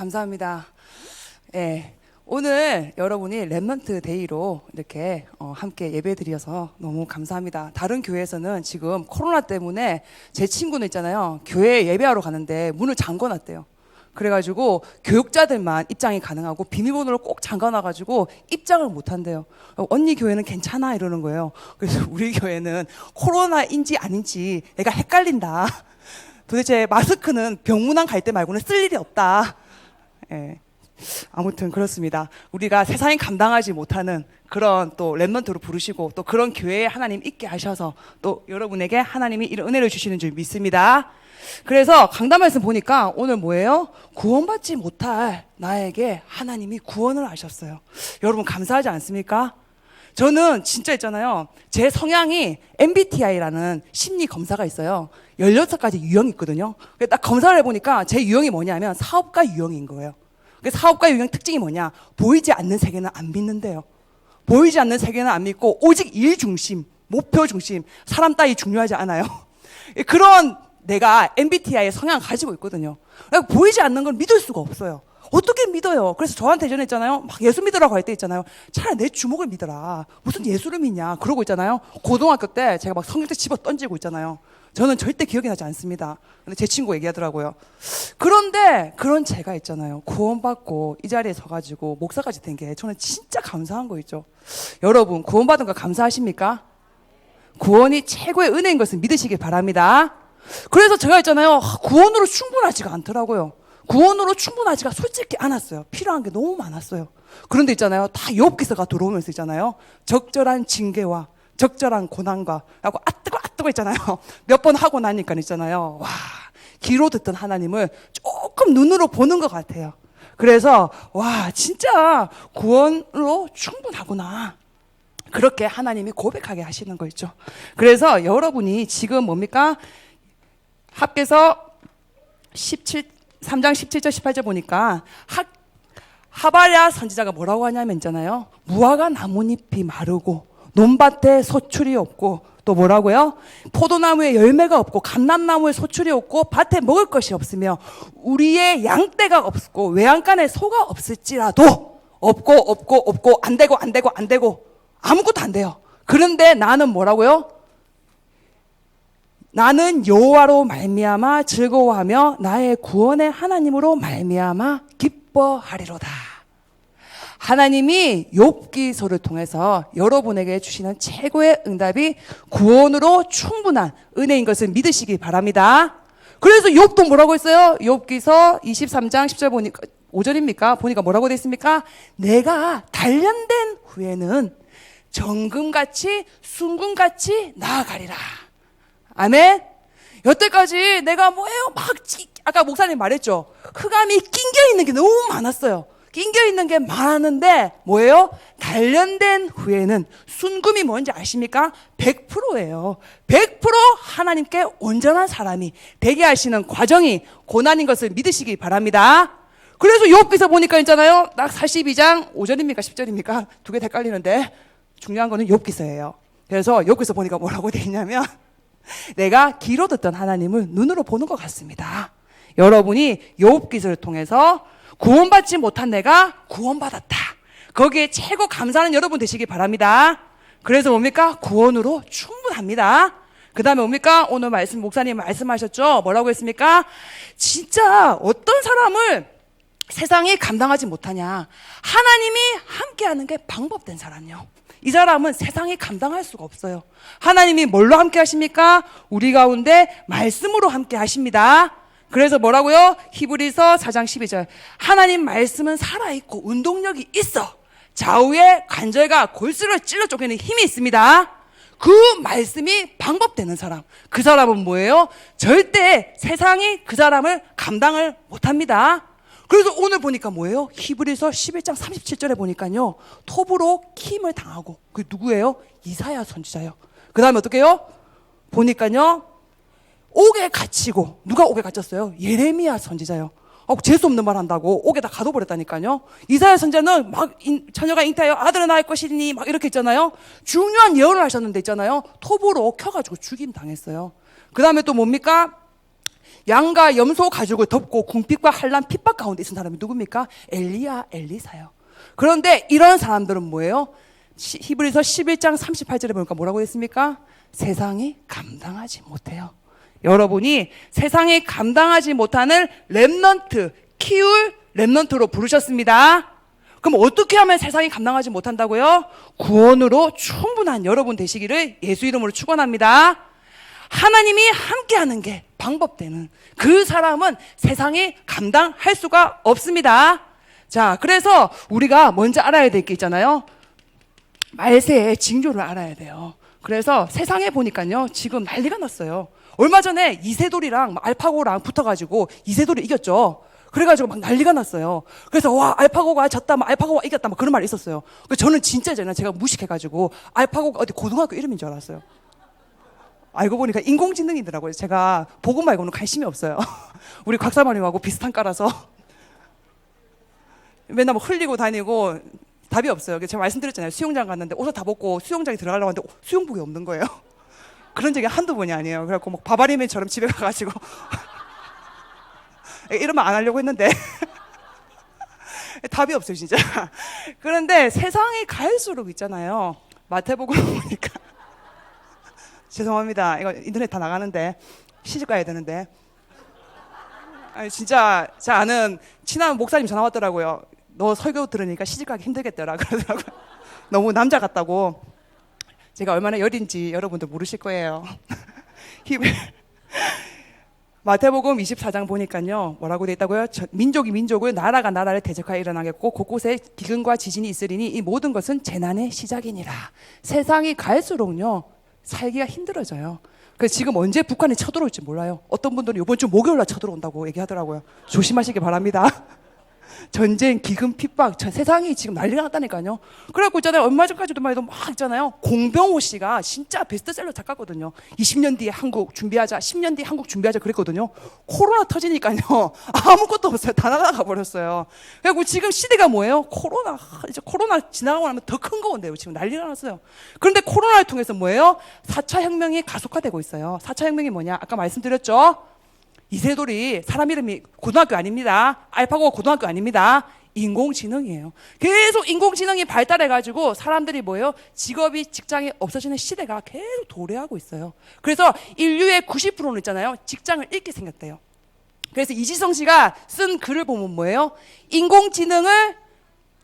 감사합니다. 예. 오늘 여러분이 렘넌트 데이로 이렇게 함께 예배 드려서 너무 감사합니다. 다른 교회에서는 지금 코로나 때문에 제 친구는 있잖아요. 교회에 예배하러 가는데 문을 잠궈놨대요. 그래가지고 교육자들만 입장이 가능하고 비밀번호를 꼭 잠가놔가지고 입장을 못한대요. 언니 교회는 괜찮아 이러는 거예요. 그래서 우리 교회는 코로나인지 아닌지 내가 헷갈린다. 도대체 마스크는 병문안 갈 때 말고는 쓸 일이 없다. 예. 아무튼 그렇습니다. 우리가 세상이 감당하지 못하는 그런 또 렘넌트로 부르시고 또 그런 교회에 하나님 있게 하셔서 또 여러분에게 하나님이 이런 은혜를 주시는 줄 믿습니다. 그래서 강단 말씀 보니까 오늘 뭐예요? 구원받지 못할 나에게 하나님이 구원을 하셨어요. 여러분 감사하지 않습니까? 저는 진짜 있잖아요. 제 성향이 MBTI라는 심리 검사가 있어요. 16가지 유형이 있거든요. 딱 검사를 해보니까 제 유형이 뭐냐면 사업가 유형인 거예요. 사업가 유형 특징이 뭐냐? 보이지 않는 세계는 안 믿는데요. 보이지 않는 세계는 안 믿고 오직 일 중심, 목표 중심, 사람 따위 중요하지 않아요. 그런 내가 MBTI의 성향을 가지고 있거든요. 보이지 않는 걸 믿을 수가 없어요. 어떻게 믿어요? 그래서 저한테 전에 있잖아요. 막 예수 믿으라고 할 때 있잖아요. 차라리 내 주먹을 믿어라. 무슨 예수를 믿냐. 그러고 있잖아요. 고등학교 때 제가 막 성경책 집어 던지고 있잖아요. 저는 절대 기억이 나지 않습니다. 근데 제 친구가 얘기하더라고요. 그런데 그런 제가 있잖아요. 구원받고 이 자리에 서가지고 목사까지 된 게 저는 진짜 감사한 거 있죠. 여러분 구원받은 거 감사하십니까? 구원이 최고의 은혜인 것을 믿으시길 바랍니다. 그래서 제가 있잖아요. 구원으로 충분하지가 않더라고요. 구원으로 충분하지가 솔직히 않았어요. 필요한 게 너무 많았어요. 그런데 있잖아요. 다 욥기서가 들어오면서 있잖아요. 적절한 징계와 적절한 고난과 하고 뜨거 있잖아요. 몇 번 하고 나니까 있잖아요. 와, 귀로 듣던 하나님을 조금 눈으로 보는 것 같아요. 그래서 와, 진짜 구원으로 충분하구나. 그렇게 하나님이 고백하게 하시는 거 있죠. 그래서 여러분이 지금 뭡니까? 합계서 3장 17절 18절 보니까 하발야 선지자가 뭐라고 하냐면 있잖아요. 무화과 나뭇잎이 마르고 논밭에 소출이 없고 또 뭐라고요? 포도나무에 열매가 없고 감람나무에 소출이 없고 밭에 먹을 것이 없으며 우리의 양떼가 없고 외양간에 소가 없을지라도 없고 안 되고 아무것도 안 돼요. 그런데 나는 뭐라고요? 나는 여호와로 말미암아 즐거워하며 나의 구원의 하나님으로 말미암아 기뻐하리로다. 하나님이 욥기서를 통해서 여러분에게 주시는 최고의 응답이 구원으로 충분한 은혜인 것을 믿으시기 바랍니다. 그래서 욥도 뭐라고 했어요? 욥기서 23장 10절 보니까 5절입니까? 보니까 뭐라고 되어 있습니까? 내가 단련된 후에는 정금같이 순금같이 나아가리라. 아멘. 여태까지 내가 뭐예요? 아까 목사님 말했죠. 흑암이 낑겨 있는 게 너무 많았어요. 낑겨 있는 게 많았는데 뭐예요? 단련된 후에는 순금이 뭔지 아십니까? 100%예요. 100% 하나님께 온전한 사람이 되게 하시는 과정이 고난인 것을 믿으시기 바랍니다. 그래서 욥기서 보니까 있잖아요. 딱 42장 5절입니까? 10절입니까? 두 개 헷갈리는데 중요한 거는 욥기서예요. 그래서 욥기서 보니까 뭐라고 되어 있냐면 내가 귀로 듣던 하나님을 눈으로 보는 것 같습니다. 여러분이 욥기서를 통해서 구원받지 못한 내가 구원받았다. 거기에 최고 감사하는 여러분 되시기 바랍니다. 그래서 뭡니까? 구원으로 충분합니다. 그 다음에 뭡니까? 오늘 목사님 말씀하셨죠? 뭐라고 했습니까? 진짜 어떤 사람을 세상이 감당하지 못하냐. 하나님이 함께하는 게 방법된 사람이요. 이 사람은 세상이 감당할 수가 없어요. 하나님이 뭘로 함께 하십니까? 우리 가운데 말씀으로 함께 하십니다. 그래서 뭐라고요? 히브리서 4장 12절. 하나님 말씀은 살아있고 운동력이 있어. 좌우의 관절과 골수를 찔러 쪼개는 힘이 있습니다. 그 말씀이 방법되는 사람. 그 사람은 뭐예요? 절대 세상이 그 사람을 감당을 못합니다. 그래서 오늘 보니까 뭐예요? 히브리서 11장 37절에 보니까요. 톱으로 킴을 당하고. 그게 누구예요? 이사야 선지자예요. 그 다음에 어떻게 해요? 보니까요. 옥에 갇히고. 누가 옥에 갇혔어요? 예레미야 선지자예요. 재수없는 말 한다고 옥에다 가둬버렸다니까요. 이사야 선지자는 막 처녀가 잉태하여 아들을 낳을 것이니 막 이렇게 있잖아요. 중요한 예언을 하셨는데 있잖아요. 톱으로 켜가지고 죽임 당했어요. 그 다음에 또 뭡니까? 양과 염소 가죽을 덮고 궁핍과 환난 핍박 가운데 있는 사람이 누굽니까? 엘리야, 엘리사요. 그런데 이런 사람들은 뭐예요? 히브리서 11장 38절에 보니까 뭐라고 했습니까? 세상이 감당하지 못해요. 여러분이 세상이 감당하지 못하는 렘넌트, 키울 렘넌트로 부르셨습니다. 그럼 어떻게 하면 세상이 감당하지 못한다고요? 구원으로 충분한 여러분 되시기를 예수 이름으로 축원합니다. 하나님이 함께하는 게 방법되는 그 사람은 세상이 감당할 수가 없습니다. 자, 그래서 우리가 먼저 알아야 될 게 있잖아요. 말세의 징조를 알아야 돼요. 그래서 세상에 보니까요, 지금 난리가 났어요. 얼마 전에 이세돌이랑 알파고랑 붙어가지고 이세돌이 이겼죠. 그래가지고 막 난리가 났어요. 그래서 와, 알파고가 졌다, 막 알파고가 이겼다, 막 그런 말이 있었어요. 저는 진짜 제가 무식해가지고 알파고가 어디 고등학교 이름인 줄 알았어요. 알고 보니까 인공지능이더라고요. 제가 보고 말고는 관심이 없어요. 우리 곽사모님하고 비슷한 과라서 맨날 뭐 흘리고 다니고 답이 없어요. 제가 말씀드렸잖아요. 수영장 갔는데 옷을 다 벗고 수영장에 들어가려고 하는데 수영복이 없는 거예요. 그런 적이 한두 번이 아니에요. 그래갖고 막 바바리맨처럼 집에 가가지고 이런 말 안 하려고 했는데 답이 없어요, 진짜. 그런데 세상이 갈수록 있잖아요. 마태복음 보니까 죄송합니다. 이거 인터넷 다 나가는데 시집 가야 되는데. 아니, 진짜 제 아는 친한 목사님 전화 왔더라고요. 너 설교 들으니까 시집 가기 힘들겠더라 그러더라고요. 너무 남자 같다고. 제가 얼마나 여린지 여러분들 모르실 거예요. 마태복음 24장 보니까요, 뭐라고 돼 있다고요? 민족이 민족을, 나라가 나라를 대적하여 일어나겠고 곳곳에 기근과 지진이 있으리니 이 모든 것은 재난의 시작이니라. 세상이 갈수록요 살기가 힘들어져요. 그래서 지금 언제 북한이 쳐들어올지 몰라요. 어떤 분들은 이번 주 목요일날 쳐들어온다고 얘기하더라고요. 조심하시기 바랍니다. 전쟁, 기근, 핍박, 세상이 지금 난리가 났다니까요. 그래갖고 있잖아요. 얼마 전까지도 말해도 막 있잖아요. 공병호 씨가 진짜 베스트셀러 작가거든요. 20년 뒤에 한국 준비하자, 10년 뒤에 한국 준비하자 그랬거든요. 코로나 터지니까요. 아무것도 없어요. 다 나가 버렸어요. 그래갖고 지금 시대가 뭐예요? 코로나. 이제 코로나 지나가고 나면 더 큰 거 온대요. 지금 난리가 났어요. 그런데 코로나를 통해서 뭐예요? 4차 혁명이 가속화되고 있어요. 4차 혁명이 뭐냐? 아까 말씀드렸죠? 이세돌이 사람 이름이 고등학교 아닙니다. 알파고가 고등학교 아닙니다. 인공지능이에요. 계속 인공지능이 발달해가지고 사람들이 뭐예요? 직업이, 직장이 없어지는 시대가 계속 도래하고 있어요. 그래서 인류의 90%는 있잖아요. 직장을 잃게 생겼대요. 그래서 이지성 씨가 쓴 글을 보면 뭐예요? 인공지능을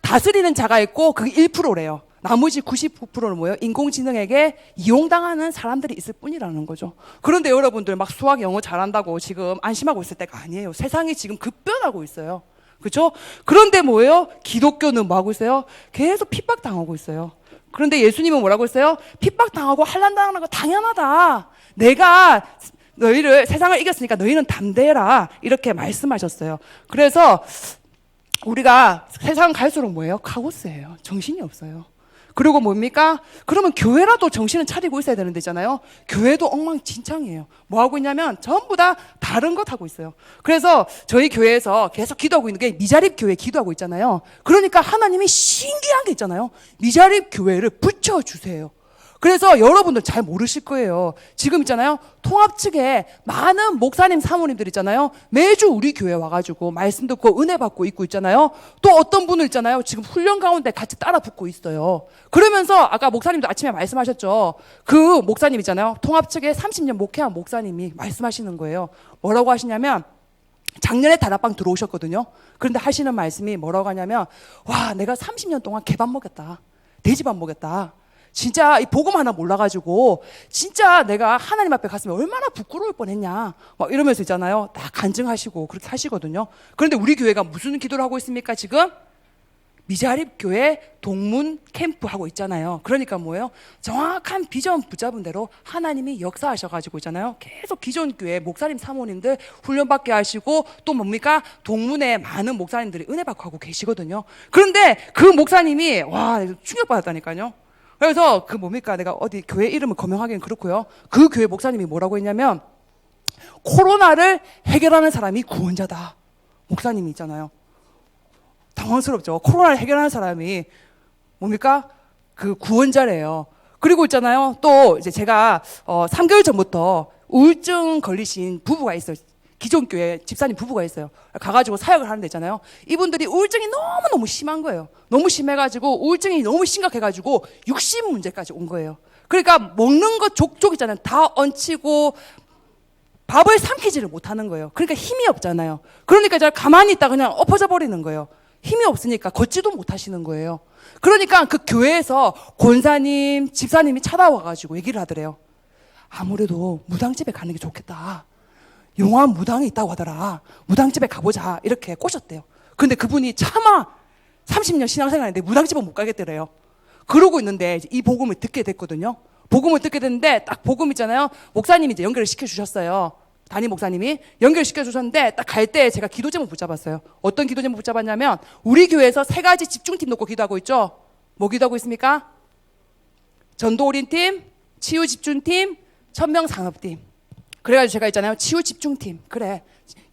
다스리는 자가 있고 그게 1%래요. 나머지 99%는 뭐예요? 인공지능에게 이용당하는 사람들이 있을 뿐이라는 거죠. 그런데 여러분들 막 수학, 영어 잘한다고 지금 안심하고 있을 때가 아니에요. 세상이 지금 급변하고 있어요. 그렇죠? 그런데 뭐예요? 기독교는 뭐 하고 있어요? 계속 핍박당하고 있어요. 그런데 예수님은 뭐라고 했어요? 핍박당하고 환난당하는 거 당연하다. 내가 너희를, 세상을 이겼으니까 너희는 담대해라. 이렇게 말씀하셨어요. 그래서 우리가 세상 갈수록 뭐예요? 카오스예요. 정신이 없어요. 그리고 뭡니까? 그러면 교회라도 정신을 차리고 있어야 되는 데잖아요. 교회도 엉망진창이에요. 뭐 하고 있냐면 전부 다 다른 것 하고 있어요. 그래서 저희 교회에서 계속 기도하고 있는 게 미자립 교회 기도하고 있잖아요. 그러니까 하나님이 신기한 게 있잖아요. 미자립 교회를 붙여주세요. 그래서 여러분들 잘 모르실 거예요. 지금 있잖아요. 통합 측에 많은 목사님, 사모님들 있잖아요. 매주 우리 교회 와가지고 말씀 듣고 은혜 받고 있고 있잖아요. 또 어떤 분들 있잖아요. 지금 훈련 가운데 같이 따라 붙고 있어요. 그러면서 아까 목사님도 아침에 말씀하셨죠. 그 목사님 있잖아요. 통합 측에 30년 목회한 목사님이 말씀하시는 거예요. 뭐라고 하시냐면 작년에 다락방 들어오셨거든요. 그런데 하시는 말씀이 뭐라고 하냐면 와, 내가 30년 동안 개밥 먹였다. 돼지밥 먹였다. 진짜 이 복음 하나 몰라가지고 진짜 내가 하나님 앞에 갔으면 얼마나 부끄러울 뻔했냐 막 이러면서 있잖아요. 다 간증하시고 그렇게 하시거든요. 그런데 우리 교회가 무슨 기도를 하고 있습니까? 지금 미자립 교회 동문 캠프 하고 있잖아요. 그러니까 뭐예요? 정확한 비전 붙잡은 대로 하나님이 역사하셔가지고 있잖아요. 계속 기존 교회 목사님 사모님들 훈련받게 하시고 또 뭡니까? 동문에 많은 목사님들이 은혜 받고 하고 계시거든요. 그런데 그 목사님이 와, 충격받았다니까요. 그래서 그 뭡니까? 내가 어디 교회 이름을 거명하기는 그렇고요. 그 교회 목사님이 뭐라고 했냐면 코로나를 해결하는 사람이 구원자다. 목사님이 있잖아요. 당황스럽죠. 코로나를 해결하는 사람이 뭡니까? 그 구원자래요. 그리고 있잖아요. 또 이제 제가 3개월 전부터 우울증 걸리신 부부가 있어요. 기존 교회 집사님 부부가 있어요. 가가지고 사역을 하는 데 있잖아요. 이분들이 우울증이 너무너무 심한 거예요. 너무 심해가지고 우울증이 너무 심각해가지고 육신 문제까지 온 거예요. 그러니까 먹는 거 족족 있잖아요. 다 얹히고 밥을 삼키지를 못하는 거예요. 그러니까 힘이 없잖아요. 그러니까 잘 가만히 있다 그냥 엎어져 버리는 거예요. 힘이 없으니까 걷지도 못하시는 거예요. 그러니까 그 교회에서 권사님, 집사님이 찾아와가지고 얘기를 하더래요. 아무래도 무당집에 가는 게 좋겠다. 용화 무당이 있다고 하더라. 무당집에 가보자. 이렇게 꼬셨대요. 근데 그분이 차마 30년 신앙생활인데 무당집은 못 가겠더래요. 그러고 있는데 이 복음을 듣게 됐거든요. 복음을 듣게 됐는데 딱 복음 있잖아요. 목사님이 이제 연결을 시켜주셨어요. 담임 목사님이 연결시켜주셨는데 딱 갈 때 제가 기도 제목 붙잡았어요. 어떤 기도 제목 붙잡았냐면 우리 교회에서 3가지 집중팀 놓고 기도하고 있죠. 뭐 기도하고 있습니까? 전도 올인팀, 치유 집중팀, 천명 산업팀. 그래가지고 제가 있잖아요. 치유 집중팀. 그래.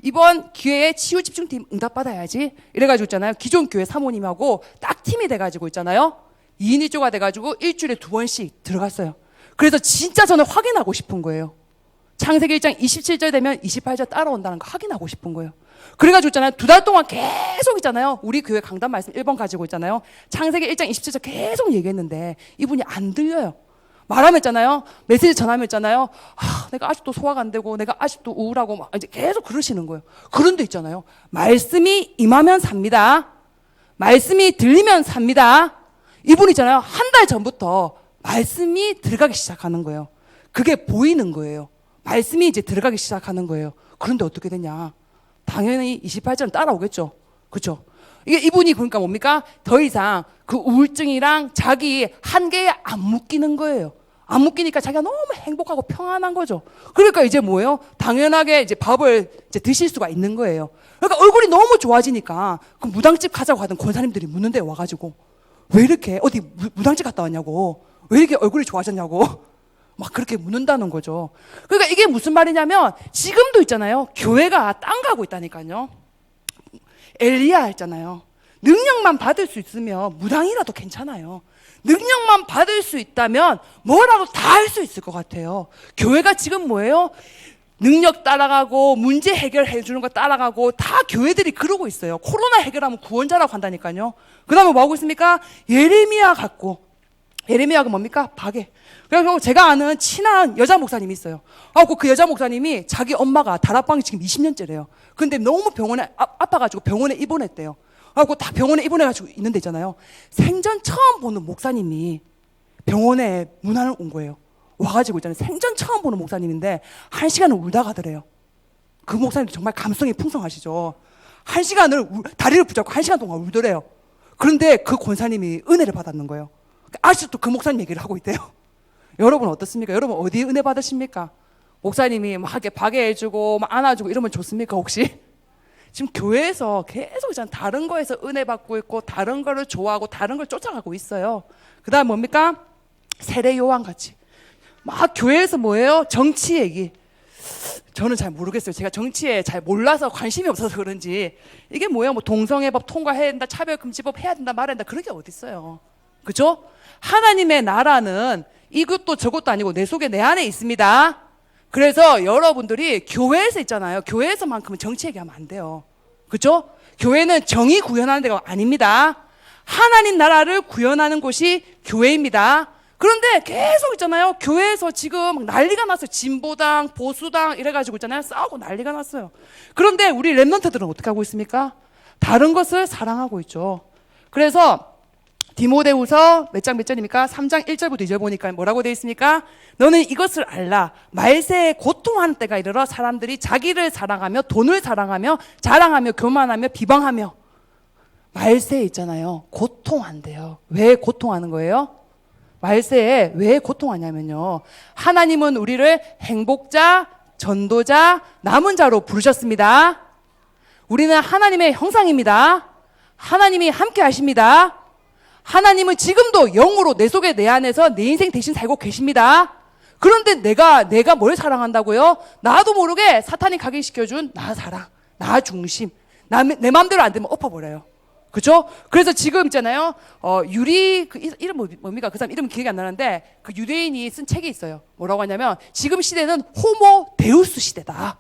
이번 기회에 치유 집중팀 응답받아야지. 이래가지고 있잖아요. 기존 교회 사모님하고 딱 팀이 돼가지고 있잖아요. 2인 1조가 돼가지고 일주일에 2번씩 들어갔어요. 그래서 진짜 저는 확인하고 싶은 거예요. 창세기 1장 27절 되면 28절 따라온다는 거 확인하고 싶은 거예요. 그래가지고 있잖아요. 2달 동안 계속 있잖아요. 우리 교회 강단 말씀 1번 가지고 있잖아요. 창세기 1장 27절 계속 얘기했는데 이분이 안 들려요. 말하면 있잖아요. 메시지 전하면 있잖아요. 내가 아직도 소화가 안 되고 내가 아직도 우울하고 막 이제 계속 그러시는 거예요. 그런데 있잖아요. 말씀이 임하면 삽니다. 말씀이 들리면 삽니다. 이분 있잖아요. 한 달 전부터 말씀이 들어가기 시작하는 거예요. 그게 보이는 거예요. 말씀이 이제 들어가기 시작하는 거예요. 그런데 어떻게 되냐? 당연히 28절 따라오겠죠. 그렇죠? 이게 이분이 그러니까 뭡니까? 더 이상 그 우울증이랑 자기 한계에 안 묶이는 거예요. 안 묶이니까 자기가 너무 행복하고 평안한 거죠. 그러니까 이제 뭐예요? 당연하게 이제 밥을 이제 드실 수가 있는 거예요. 그러니까 얼굴이 너무 좋아지니까 그 무당집 가자고 하던 권사님들이 묻는데 와가지고 왜 이렇게 어디 무당집 갔다 왔냐고, 왜 이렇게 얼굴이 좋아졌냐고 막 그렇게 묻는다는 거죠. 그러니까 이게 무슨 말이냐면 지금도 있잖아요. 교회가 땅 가고 있다니까요. 엘리야 있잖아요. 능력만 받을 수 있으면 무당이라도 괜찮아요. 능력만 받을 수 있다면 뭐라도 다 할 수 있을 것 같아요. 교회가 지금 뭐예요? 능력 따라가고 문제 해결해 주는 거 따라가고 다 교회들이 그러고 있어요. 코로나 해결하면 구원자라고 한다니까요. 그 다음에 뭐 하고 있습니까? 예레미야 갖고. 예레미야가 뭡니까? 박해. 그래서 제가 아는 친한 여자 목사님이 있어요. 그 여자 목사님이 자기 엄마가 다락방이 지금 20년째래요. 근데 너무 병원에 아파가지고 병원에 입원했대요. 다 병원에 입원해가지고 있는데 있잖아요. 생전 처음 보는 목사님이 병원에 문안을 온 거예요. 와가지고 있잖아요. 생전 처음 보는 목사님인데 1시간을 울다 가더래요. 그 목사님도 정말 감성이 풍성하시죠. 1시간을 다리를 붙잡고 1시간 동안 울더래요. 그런데 그 권사님이 은혜를 받았는 거예요. 아직도 그 목사님 얘기를 하고 있대요. 여러분 어떻습니까? 여러분 어디 은혜 받으십니까? 목사님이 막 이렇게 박해해주고 막 안아주고 이러면 좋습니까 혹시? 지금 교회에서 계속 이제 다른 거에서 은혜 받고 있고 다른 거를 좋아하고 다른 걸 쫓아가고 있어요. 그 다음 뭡니까? 세례 요한 같이 막 교회에서 뭐예요? 정치 얘기. 저는 잘 모르겠어요. 제가 정치에 잘 몰라서 관심이 없어서 그런지 이게 뭐예요? 뭐 동성애법 통과해야 된다, 차별금지법 해야 된다, 말해야 된다, 그런 게 어디 있어요? 그죠? 하나님의 나라는 이것도 저것도 아니고 내 속에 내 안에 있습니다. 그래서 여러분들이 교회에서 있잖아요. 교회에서만큼은 정치 얘기하면 안 돼요. 그죠? 교회는 정의 구현하는 데가 아닙니다. 하나님 나라를 구현하는 곳이 교회입니다. 그런데 계속 있잖아요. 교회에서 지금 난리가 났어요. 진보당, 보수당 이래가지고 있잖아요. 싸우고 난리가 났어요. 그런데 우리 랩런트들은 어떻게 하고 있습니까? 다른 것을 사랑하고 있죠. 그래서 디모데후서 몇 절입니까? 3장 1절부터 2절 보니까 뭐라고 되어 있습니까? 너는 이것을 알라. 말세에 고통하는 때가 이르러 사람들이 자기를 사랑하며 돈을 사랑하며 자랑하며 교만하며 비방하며. 말세에 있잖아요. 고통한대요. 왜 고통하는 거예요? 말세에 왜 고통하냐면요. 하나님은 우리를 행복자, 전도자, 남은 자로 부르셨습니다. 우리는 하나님의 형상입니다. 하나님이 함께 하십니다. 하나님은 지금도 영으로 내 속에 내 안에서 내 인생 대신 살고 계십니다. 그런데 내가 뭘 사랑한다고요? 나도 모르게 사탄이 각인시켜준 나 사랑, 나 중심, 내 마음대로 안 되면 엎어버려요. 그죠? 그래서 지금 있잖아요. 유리 그 이름 뭡니까? 그 사람 이름 기억이 안 나는데 그 유대인이 쓴 책이 있어요. 뭐라고 하냐면 지금 시대는 호모 데우스 시대다.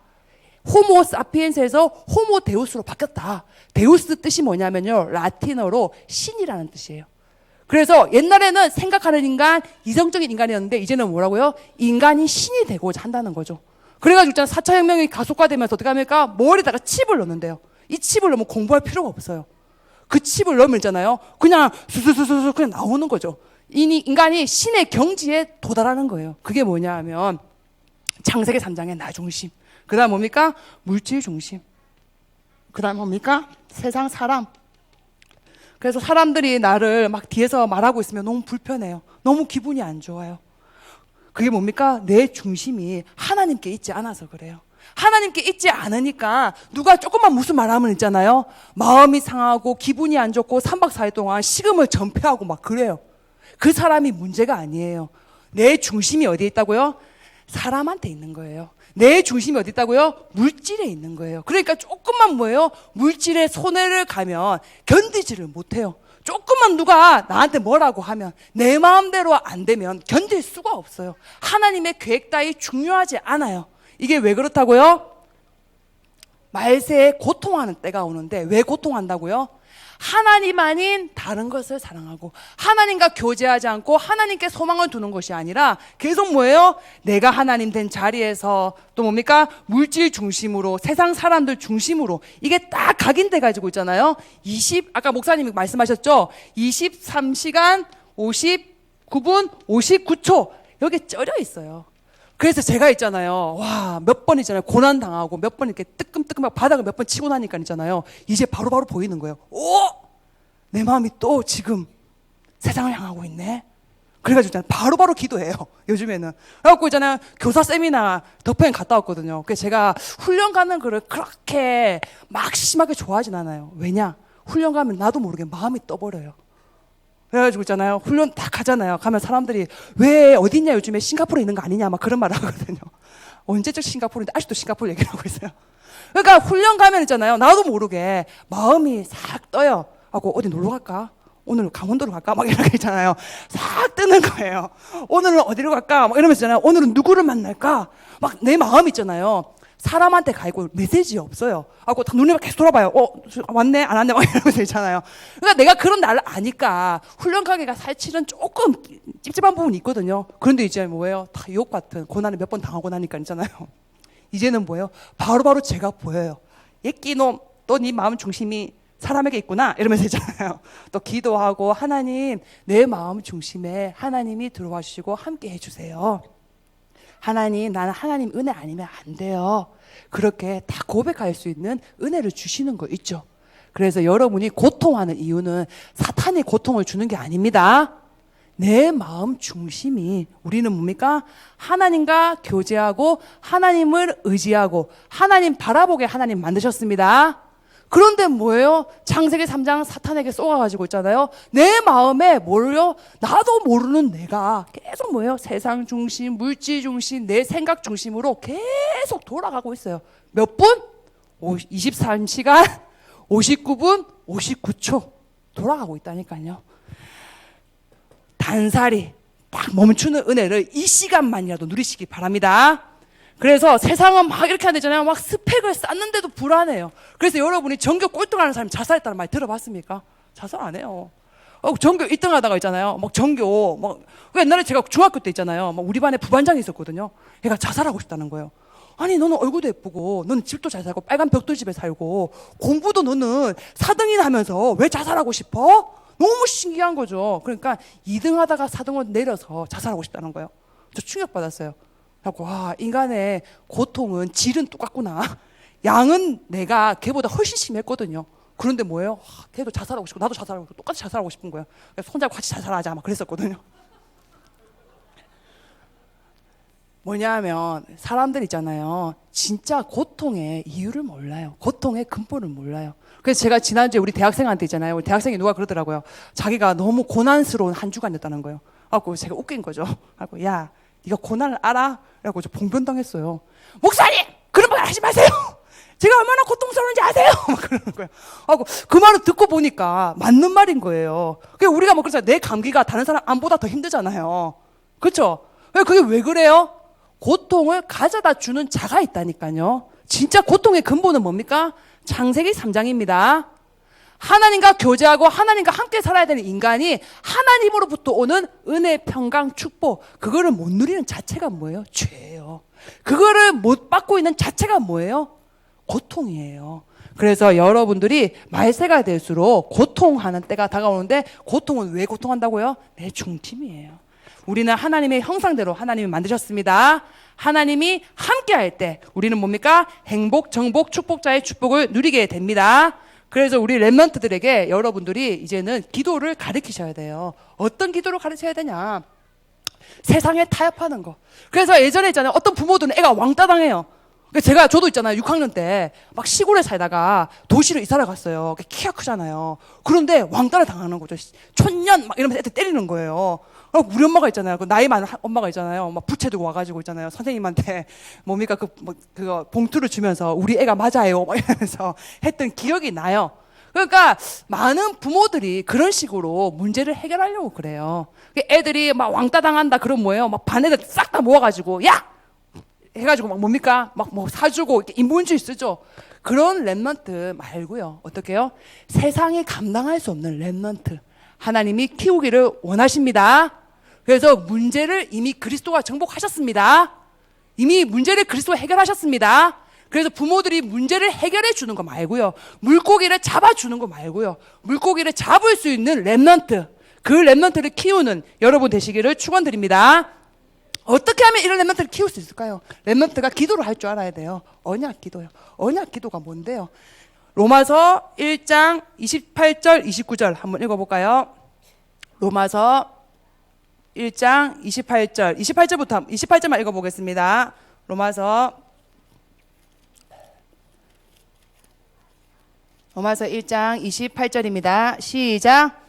호모 사피엔스에서 호모 데우스로 바뀌었다. 데우스 뜻이 뭐냐면요, 라틴어로 신이라는 뜻이에요. 그래서 옛날에는 생각하는 인간, 이성적인 인간이었는데 이제는 뭐라고요? 인간이 신이 되고자 한다는 거죠. 그래가지고 있잖아, 4차 혁명이 가속화되면서 어떻게 합니까? 머리에다가 칩을 넣는데요. 이 칩을 넣으면 공부할 필요가 없어요. 그 칩을 넣으면 있잖아요, 그냥 수수수수 그냥 나오는 거죠. 인간이 신의 경지에 도달하는 거예요. 그게 뭐냐 하면 창세기 3장의 나 중심, 그 다음 뭡니까? 물질 중심, 그 다음 뭡니까? 세상 사람. 그래서 사람들이 나를 막 뒤에서 말하고 있으면 너무 불편해요. 너무 기분이 안 좋아요. 그게 뭡니까? 내 중심이 하나님께 있지 않아서 그래요. 하나님께 있지 않으니까 누가 조금만 무슨 말하면 있잖아요, 마음이 상하고 기분이 안 좋고 3박 4일 동안 식음을 전폐하고 막 그래요. 그 사람이 문제가 아니에요. 내 중심이 어디에 있다고요? 사람한테 있는 거예요. 내 중심이 어디 있다고요? 물질에 있는 거예요. 그러니까 조금만 뭐예요? 물질에 손해를 가면 견디지를 못해요. 조금만 누가 나한테 뭐라고 하면 내 마음대로 안 되면 견딜 수가 없어요. 하나님의 계획 따위 중요하지 않아요. 이게 왜 그렇다고요? 말세에 고통하는 때가 오는데 왜 고통한다고요? 하나님 아닌 다른 것을 사랑하고 하나님과 교제하지 않고 하나님께 소망을 두는 것이 아니라 계속 뭐예요? 내가 하나님 된 자리에서 또 뭡니까? 물질 중심으로, 세상 사람들 중심으로, 이게 딱 각인돼 가지고 있잖아요. 아까 목사님이 말씀하셨죠? 23시간 59분 59초 여기 쩔어 있어요. 그래서 제가 있잖아요, 와, 몇 번 있잖아요, 고난 당하고 몇 번 이렇게 뜨끔뜨끔하고 바닥을 몇 번 치고 나니까 있잖아요, 이제 바로바로 보이는 거예요. 오! 내 마음이 또 지금 세상을 향하고 있네. 그래가지고 있잖아요, 바로바로 기도해요, 요즘에는. 그래갖고 있잖아요, 교사 세미나 덕평 갔다 왔거든요. 그래서 제가 훈련 가는 거를 그렇게 막 심하게 좋아하진 않아요. 왜냐? 훈련 가면 나도 모르게 마음이 떠버려요. 그래가지고 있잖아요, 훈련 딱 가잖아요. 가면 사람들이 왜 어딨냐, 요즘에 싱가포르에 있는 거 아니냐 막 그런 말 하거든요. 언제적 싱가포르인데 아직도 싱가포르 얘기를 하고 있어요. 그러니까 훈련 가면 있잖아요, 나도 모르게 마음이 싹 떠요. 하고 어디 놀러 갈까? 오늘 강원도로 갈까? 막 이렇게 있잖아요. 싹 뜨는 거예요. 오늘은 어디로 갈까? 막 이러면서 있잖아요, 오늘은 누구를 만날까? 막 내 마음 있잖아요, 사람한테 가 있고 메시지 없어요. 하고 눈에 계속 돌아봐요. 왔네? 안 왔네? 막 이러면서 있잖아요. 그러니까 내가 그런 나를 아니까 훈련 가기가 사실은 조금 찝찝한 부분이 있거든요. 그런데 이제 뭐예요? 다 유혹 같은 고난을 몇 번 당하고 나니까 있잖아요. 이제는 뭐예요? 바로바로 제가 보여요. 예끼놈, 또 네 마음 중심이 사람에게 있구나 이러면서 있잖아요. 또 기도하고 하나님, 내 마음 중심에 하나님이 들어와 주시고 함께 해주세요. 하나님, 나는 하나님 은혜 아니면 안 돼요. 그렇게 다 고백할 수 있는 은혜를 주시는 거 있죠. 그래서 여러분이 고통하는 이유는 사탄이 고통을 주는 게 아닙니다. 내 마음 중심이, 우리는 뭡니까? 하나님과 교제하고 하나님을 의지하고 하나님 바라보게 하나님 만드셨습니다. 그런데 뭐예요? 창세기 3장 사탄에게 쏘아가지고 있잖아요, 내 마음에 뭐요? 나도 모르는 내가 계속 뭐예요? 세상 중심, 물질 중심, 내 생각 중심으로 계속 돌아가고 있어요. 몇 분? 23시간 59분 59초 돌아가고 있다니까요. 단살이 딱 멈추는 은혜를 이 시간만이라도 누리시기 바랍니다. 그래서 세상은 막 이렇게 하는 데잖아요, 막 스펙을 쌓는데도 불안해요. 그래서 여러분이 전교 꼴등하는 사람이 자살했다는 말 들어봤습니까? 자살 안 해요. 전교 1등 하다가 있잖아요, 막 전교 막, 옛날에 제가 중학교 때 있잖아요, 막 우리 반에 부반장이 있었거든요. 걔가 자살하고 싶다는 거예요. 아니, 너는 얼굴도 예쁘고 너는 집도 잘 살고 빨간 벽돌집에 살고 공부도 너는 4등이나 하면서 왜 자살하고 싶어? 너무 신기한 거죠. 그러니까 2등 하다가 4등으로 내려서 자살하고 싶다는 거예요. 저 충격받았어요. 그래서 와, 인간의 고통은 질은 똑같구나. 양은 내가 걔보다 훨씬 심했거든요. 그런데 뭐예요? 걔도 자살하고 싶고 나도 자살하고 싶고 똑같이 자살하고 싶은 거예요. 그래서 손잡고 같이 자살하자 막 그랬었거든요. 뭐냐면 사람들 있잖아요, 진짜 고통의 이유를 몰라요. 고통의 근본을 몰라요. 그래서 제가 지난주에 우리 대학생한테 있잖아요, 우리 대학생이 누가 그러더라고요. 자기가 너무 고난스러운 한 주간이었다는 거예요. 그래서 제가 웃긴 거죠. 그래서 야, 네가 고난을 알아? 그래서 저 봉변당했어요. 목사님, 그런 말 하지 마세요. 제가 얼마나 고통스러운지 아세요? 막 그러는 거예요. 그 말을 듣고 보니까 맞는 말인 거예요. 우리가 뭐 그렇잖아요, 내 감기가 다른 사람 암보다 더 힘들잖아요. 그렇죠? 그게 왜 그래요? 고통을 가져다 주는 자가 있다니까요. 진짜 고통의 근본은 뭡니까? 창세기 3장입니다. 하나님과 교제하고 하나님과 함께 살아야 되는 인간이 하나님으로부터 오는 은혜, 평강, 축복, 그거를 못 누리는 자체가 뭐예요? 죄예요. 그거를 못 받고 있는 자체가 뭐예요? 고통이에요. 그래서 여러분들이 말세가 될수록 고통하는 때가 다가오는데, 고통은 왜 고통한다고요? 내 중심이에요. 우리는 하나님의 형상대로 하나님이 만드셨습니다. 하나님이 함께 할 때 우리는 뭡니까? 행복, 정복, 축복자의 축복을 누리게 됩니다. 그래서 우리 렘넌트들에게 여러분들이 이제는 기도를 가르치셔야 돼요. 어떤 기도를 가르쳐야 되냐? 세상에 타협하는 거. 그래서 예전에 있잖아요, 어떤 부모들은 애가 왕따 당해요. 저도 있잖아요, 6학년 때 막 시골에 살다가 도시로 이사를 갔어요. 키가 크잖아요. 그런데 왕따를 당하는 거죠. 촌년 막 이러면서 애들 때리는 거예요. 우리 엄마가 있잖아요, 그 나이 많은 엄마가 있잖아요, 막 부채 들고 와가지고 있잖아요, 선생님한테 뭡니까 그거 봉투를 주면서 우리 애가 맞아요 막 이러면서 했던 기억이 나요. 그러니까 많은 부모들이 그런 식으로 문제를 해결하려고 그래요. 애들이 막 왕따 당한다 그럼 뭐예요? 막 반 애들 싹 다 모아가지고 야 해가지고 막 뭡니까? 막 뭐 사주고 인본주의 쓰죠. 그런 렘넌트 말고요. 어떻게요? 세상이 감당할 수 없는 렘넌트, 하나님이 키우기를 원하십니다. 그래서 문제를 이미 그리스도가 정복하셨습니다. 이미 문제를 그리스도가 해결하셨습니다. 그래서 부모들이 문제를 해결해 주는 거 말고요, 물고기를 잡아주는 거 말고요, 물고기를 잡을 수 있는 렘넌트, 그 렘넌트를 키우는 여러분 되시기를 축원드립니다. 어떻게 하면 이런 렘넌트를 키울 수 있을까요? 렘넌트가 기도를 할 줄 알아야 돼요. 언약 기도요. 언약 기도가 뭔데요? 로마서 1장 28절 29절 한번 읽어볼까요? 로마서 1장 28절 28절만 읽어보겠습니다. 로마서 1장 28절입니다. 시작.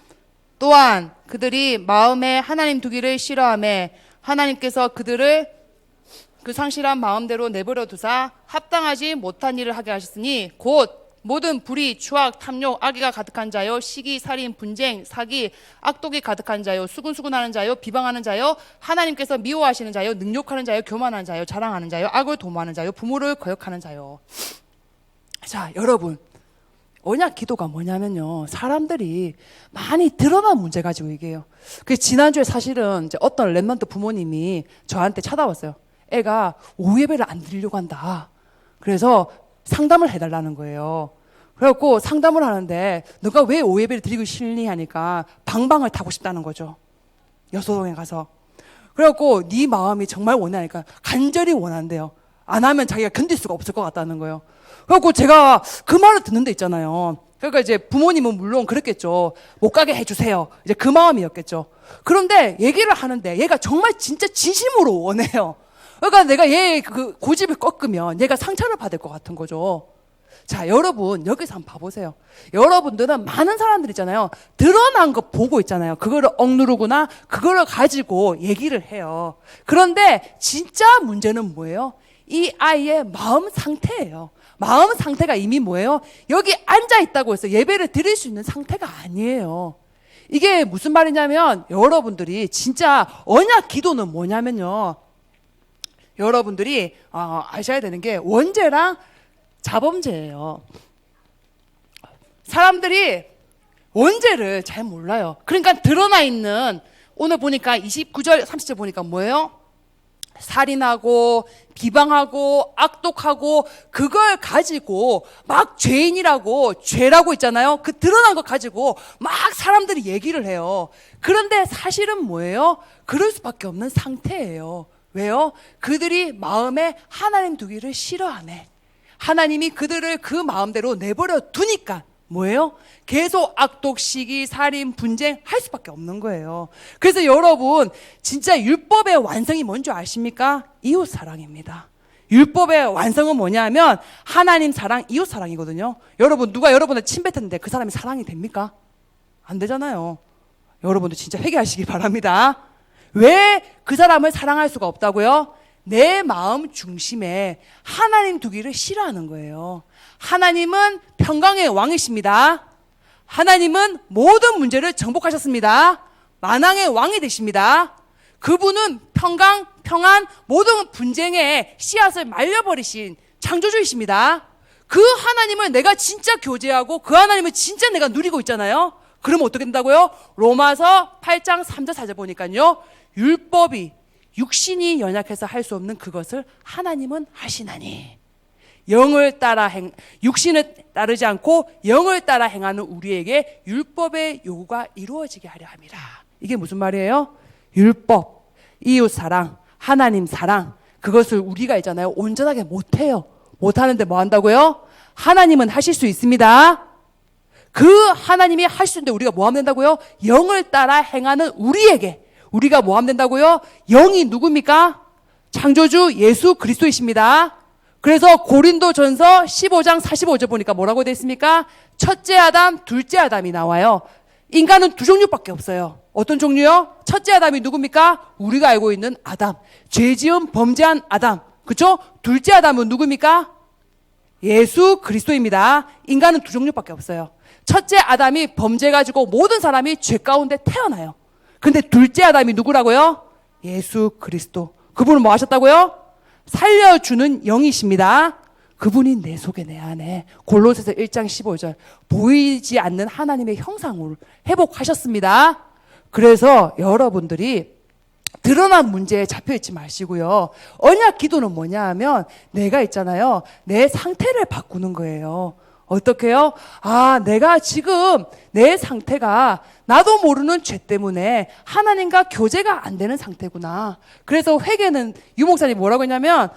또한 그들이 마음에 하나님 두기를 싫어하며 하나님께서 그들을 그 상실한 마음대로 내버려 두사 합당하지 못한 일을 하게 하셨으니 곧 모든 불의, 추악, 탐욕, 악의가 가득한 자요, 시기, 살인, 분쟁, 사기, 악독이 가득한 자요, 수군수군하는 자요, 비방하는 자요, 하나님께서 미워하시는 자요, 능욕하는 자요, 교만하는 자요, 자랑하는 자요, 악을 도모하는 자요, 부모를 거역하는 자요. 자, 여러분, 언약 기도가 뭐냐면요, 사람들이 많이 드러난 문제 가지고 얘기해요. 그 지난주에 사실은 이제 어떤 렘넌트 부모님이 저한테 찾아왔어요. 애가 오후 예배를 안 드리려고 한다. 그래서 상담을 해달라는 거예요. 그래갖고 상담을 하는데 너가 왜 오후 예배를 드리고 싫니 하니까 방방을 타고 싶다는 거죠. 여소동에 가서. 그래갖고 네 마음이 정말 원하니까 간절히 원한대요. 안 하면 자기가 견딜 수가 없을 것 같다는 거예요. 그래갖고 제가 그 말을 듣는 데 있잖아요. 그러니까 이제 부모님은 물론 그랬겠죠. 못 가게 해주세요. 이제 그 마음이었겠죠. 그런데 얘기를 하는데 얘가 정말 진짜 진심으로 원해요. 그러니까 내가 얘 그 고집을 꺾으면 얘가 상처를 받을 것 같은 거죠. 자, 여러분 여기서 한번 봐보세요. 여러분들은 많은 사람들 있잖아요, 드러난 거 보고 있잖아요. 그거를 억누르거나 그거를 가지고 얘기를 해요. 그런데 진짜 문제는 뭐예요? 이 아이의 마음 상태예요. 마음 상태가 이미 뭐예요? 여기 앉아 있다고 해서 예배를 드릴 수 있는 상태가 아니에요. 이게 무슨 말이냐면, 여러분들이 진짜 언약 기도는 뭐냐면요, 여러분들이 아셔야 되는 게 원죄랑 자범죄예요. 사람들이 원죄를 잘 몰라요. 그러니까 드러나 있는, 오늘 보니까 29절 30절 보니까 뭐예요? 살인하고 비방하고 악독하고 그걸 가지고 막 죄인이라고 죄라고 있잖아요. 그 드러난 거 가지고 막 사람들이 얘기를 해요. 그런데 사실은 뭐예요? 그럴 수밖에 없는 상태예요. 왜요? 그들이 마음에 하나님 두기를 싫어하네. 하나님이 그들을 그 마음대로 내버려 두니까 뭐예요? 계속 악독, 시기, 살인, 분쟁 할 수밖에 없는 거예요. 그래서 여러분, 진짜 율법의 완성이 뭔지 아십니까? 이웃 사랑입니다. 율법의 완성은 뭐냐면 하나님 사랑, 이웃 사랑이거든요. 여러분, 누가 여러분을 침뱉었는데 그 사람이 사랑이 됩니까? 안 되잖아요. 여러분도 진짜 회개하시기 바랍니다. 왜 그 사람을 사랑할 수가 없다고요? 내 마음 중심에 하나님 두기를 싫어하는 거예요. 하나님은 평강의 왕이십니다. 하나님은 모든 문제를 정복하셨습니다. 만왕의 왕이 되십니다. 그분은 평강, 평안, 모든 분쟁의 씨앗을 말려버리신 창조주이십니다. 그 하나님을 내가 진짜 교제하고 그 하나님을 진짜 내가 누리고 있잖아요. 그러면 어떻게 된다고요? 로마서 8장 3절 4절 보니까요, 율법이 육신이 연약해서 할 수 없는 그것을 하나님은 하시나니, 육신을 따르지 않고 영을 따라 행하는 우리에게 율법의 요구가 이루어지게 하려 함이라. 이게 무슨 말이에요? 율법, 이웃 사랑, 하나님 사랑, 그것을 우리가 있잖아요, 온전하게 못해요. 못하는데 뭐 한다고요? 하나님은 하실 수 있습니다. 그 하나님이 할 수 있는데 우리가 뭐 하면 된다고요? 영을 따라 행하는 우리가 뭐 하면 된다고요? 영이 누굽니까? 창조주 예수 그리스도이십니다. 그래서 고린도전서 15장 45절 보니까 뭐라고 되어 있습니까? 첫째 아담, 둘째 아담이 나와요. 인간은 두 종류밖에 없어요. 어떤 종류요? 첫째 아담이 누굽니까? 우리가 알고 있는 아담, 죄지은 범죄한 아담. 그렇죠? 둘째 아담은 누굽니까? 예수 그리스도입니다. 인간은 두 종류밖에 없어요. 첫째 아담이 범죄 가지고 모든 사람이 죄 가운데 태어나요. 근데 둘째 아담이 누구라고요? 예수 그리스도. 그분은 뭐 하셨다고요? 살려주는 영이십니다. 그분이 내 속에 내 안에, 골로새서 1장 15절, 보이지 않는 하나님의 형상을 회복하셨습니다. 그래서 여러분들이 드러난 문제에 잡혀있지 마시고요, 언약 기도는 뭐냐 하면 내가 있잖아요, 내 상태를 바꾸는 거예요. 어떻게요? 내가 지금 내 상태가 나도 모르는 죄 때문에 하나님과 교제가 안 되는 상태구나. 그래서 회개는, 유목사님이 뭐라고 했냐면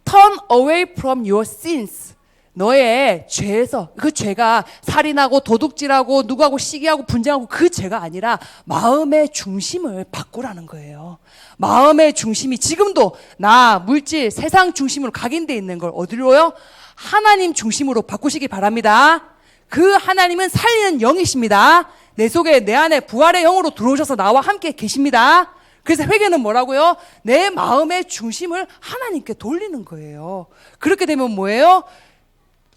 turn away from your sins. 너의 죄에서, 그 죄가 살인하고 도둑질하고 누구하고 시기하고 분쟁하고 그 죄가 아니라 마음의 중심을 바꾸라는 거예요. 마음의 중심이 지금도 나, 물질, 세상 중심으로 각인되어 있는 걸 어디로요? 하나님 중심으로 바꾸시기 바랍니다. 그 하나님은 살리는 영이십니다. 내 속에, 내 안에 부활의 영으로 들어오셔서 나와 함께 계십니다. 그래서 회개는 뭐라고요? 내 마음의 중심을 하나님께 돌리는 거예요. 그렇게 되면 뭐예요?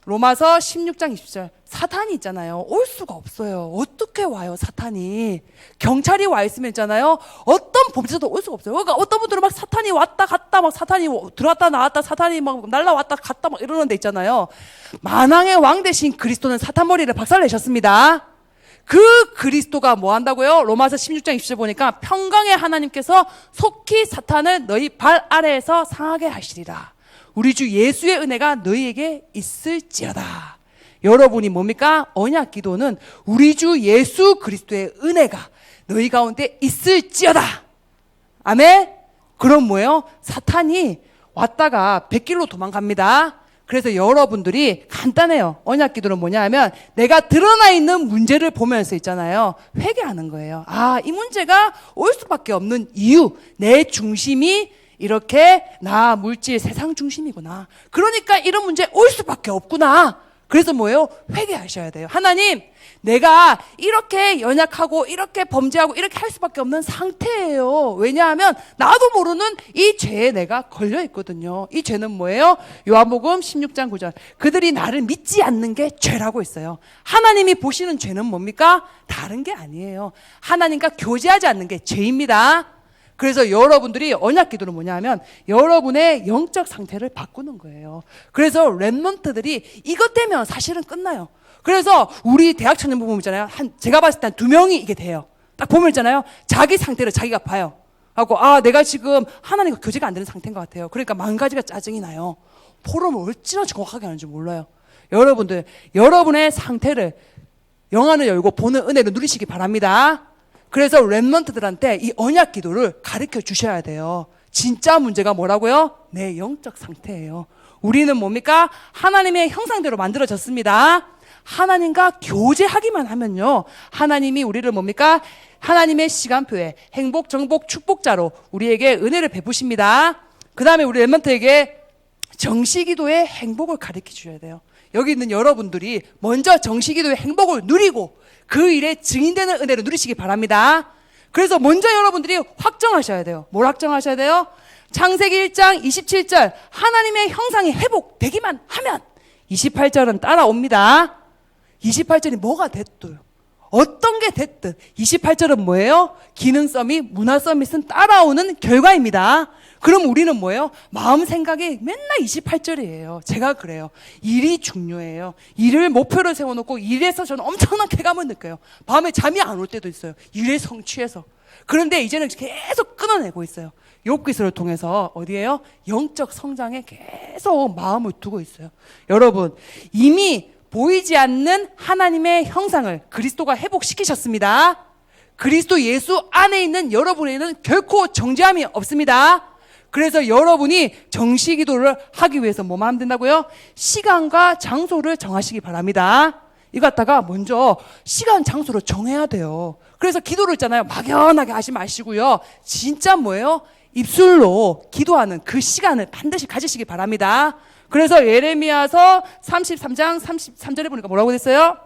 로마서 16장 20절, 사탄이 있잖아요, 올 수가 없어요. 어떻게 와요? 사탄이 경찰이 와 있으면 있잖아요, 어떤 범죄자도 올 수가 없어요. 그러니까 어떤 분들은 막 사탄이 왔다 갔다, 막 사탄이 들어왔다 나왔다, 사탄이 막 날라왔다 갔다 막 이러는 데 있잖아요. 만왕의 왕 되신 그리스도는 사탄 머리를 박살내셨습니다. 그 그리스도가 뭐 한다고요? 로마서 16장 20절 보니까 평강의 하나님께서 속히 사탄을 너희 발 아래에서 상하게 하시리라. 우리 주 예수의 은혜가 너희에게 있을지어다. 여러분이 뭡니까? 언약 기도는 우리 주 예수 그리스도의 은혜가 너희 가운데 있을지어다. 아멘? 그럼 뭐예요? 사탄이 왔다가 100길로 도망갑니다. 그래서 여러분들이 간단해요. 언약 기도는 뭐냐 하면 내가 드러나 있는 문제를 보면서 있잖아요, 회개하는 거예요. 이 문제가 올 수밖에 없는 이유, 내 중심이 이렇게 나, 물질, 세상 중심이구나. 그러니까 이런 문제 올 수밖에 없구나. 그래서 뭐예요? 회개하셔야 돼요. 하나님, 내가 이렇게 연약하고 이렇게 범죄하고 이렇게 할 수밖에 없는 상태예요. 왜냐하면 나도 모르는 이 죄에 내가 걸려 있거든요. 이 죄는 뭐예요? 요한복음 16장 9절, 그들이 나를 믿지 않는 게 죄라고 있어요. 하나님이 보시는 죄는 뭡니까? 다른 게 아니에요. 하나님과 교제하지 않는 게 죄입니다. 그래서 여러분들이 언약 기도는 뭐냐 하면 여러분의 영적 상태를 바꾸는 거예요. 그래서 렘넌트들이 이것 되면 사실은 끝나요. 그래서 우리 대학 청년부 보면 있잖아요, 제가 봤을 때 한 2명이 이게 돼요. 딱 보면 있잖아요, 자기 상태를 자기가 봐요. 하고 내가 지금 하나님과 교제가 안 되는 상태인 것 같아요. 그러니까 만 가지가 짜증이 나요. 포럼을 어찌나 정확하게 하는지 몰라요. 여러분들, 여러분의 상태를, 영안을 열고 보는 은혜를 누리시기 바랍니다. 그래서 렘넌트들한테 이 언약 기도를 가르쳐 주셔야 돼요. 진짜 문제가 뭐라고요? 내 영적 상태예요. 우리는 뭡니까? 하나님의 형상대로 만들어졌습니다. 하나님과 교제하기만 하면요, 하나님이 우리를 뭡니까? 하나님의 시간표에 행복, 정복, 축복자로 우리에게 은혜를 베푸십니다. 그 다음에 우리 렘넌트에게 정시기도의 행복을 가르쳐 주셔야 돼요. 여기 있는 여러분들이 먼저 정시기도의 행복을 누리고 그 일에 증인되는 은혜를 누리시기 바랍니다. 그래서 먼저 여러분들이 확정하셔야 돼요. 뭘 확정하셔야 돼요? 창세기 1장 27절, 하나님의 형상이 회복되기만 하면 28절은 따라옵니다. 28절이 뭐가 됐도요? 어떤 게 됐든 28절은 뭐예요? 기능 서밋, 문화 서밋은 따라오는 결과입니다. 그럼 우리는 뭐예요? 마음 생각이 맨날 28절이에요. 제가 그래요. 일이 중요해요. 일을 목표로 세워놓고 일에서 저는 엄청난 쾌감을 느껴요. 밤에 잠이 안 올 때도 있어요. 일에 성취해서. 그런데 이제는 계속 끊어내고 있어요. 욥기서를 통해서 어디에요? 영적 성장에 계속 마음을 두고 있어요. 여러분, 이미 보이지 않는 하나님의 형상을 그리스도가 회복시키셨습니다. 그리스도 예수 안에 있는 여러분에는 결코 정죄함이 없습니다. 그래서 여러분이 정시 기도를 하기 위해서 뭐만 하면 된다고요? 시간과 장소를 정하시기 바랍니다. 이거 갖다가 먼저 시간, 장소를 정해야 돼요. 그래서 기도를 있잖아요. 막연하게 하지 마시고요. 진짜 뭐예요? 입술로 기도하는 그 시간을 반드시 가지시기 바랍니다. 그래서 예레미야서 33장 33절에 보니까 뭐라고 됐어요?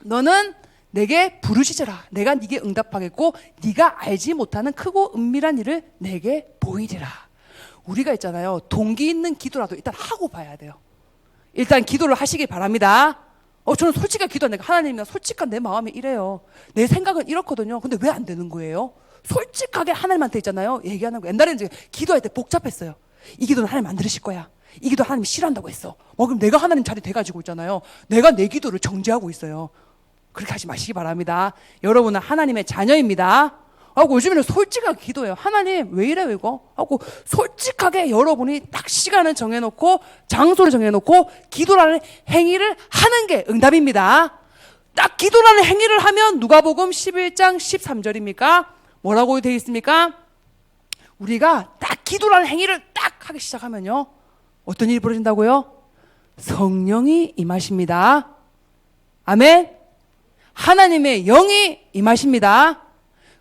너는 내게 부르시더라. 내가 네게 응답하겠고 네가 알지 못하는 크고 은밀한 일을 내게 보이리라. 우리가 있잖아요. 동기 있는 기도라도 일단 하고 봐야 돼요. 일단 기도를 하시기 바랍니다. 저는 솔직하게 기도하니까 하나님이나 솔직한 내 마음이 이래요. 내 생각은 이렇거든요. 근데 왜 안 되는 거예요? 솔직하게 하나님한테 있잖아요. 얘기하는 거. 옛날에는 이제 기도할 때 복잡했어요. 이 기도는 하나님 안 들으실 거야. 이 기도 하나님 싫어한다고 했어. 그럼 내가 하나님 자리 돼가지고 있잖아요. 내가 내 기도를 정죄하고 있어요. 그렇게 하지 마시기 바랍니다. 여러분은 하나님의 자녀입니다. 하고 요즘에는 솔직하게 기도해요. 하나님 왜 이래요 이거? 하고 솔직하게 여러분이 딱 시간을 정해놓고 장소를 정해놓고 기도라는 행위를 하는 게 응답입니다. 딱 기도라는 행위를 하면 누가복음 11장 13절입니까? 뭐라고 되어 있습니까? 우리가 딱 기도라는 행위를 딱 하기 시작하면요. 어떤 일이 벌어진다고요? 성령이 임하십니다. 아멘. 하나님의 영이 임하십니다.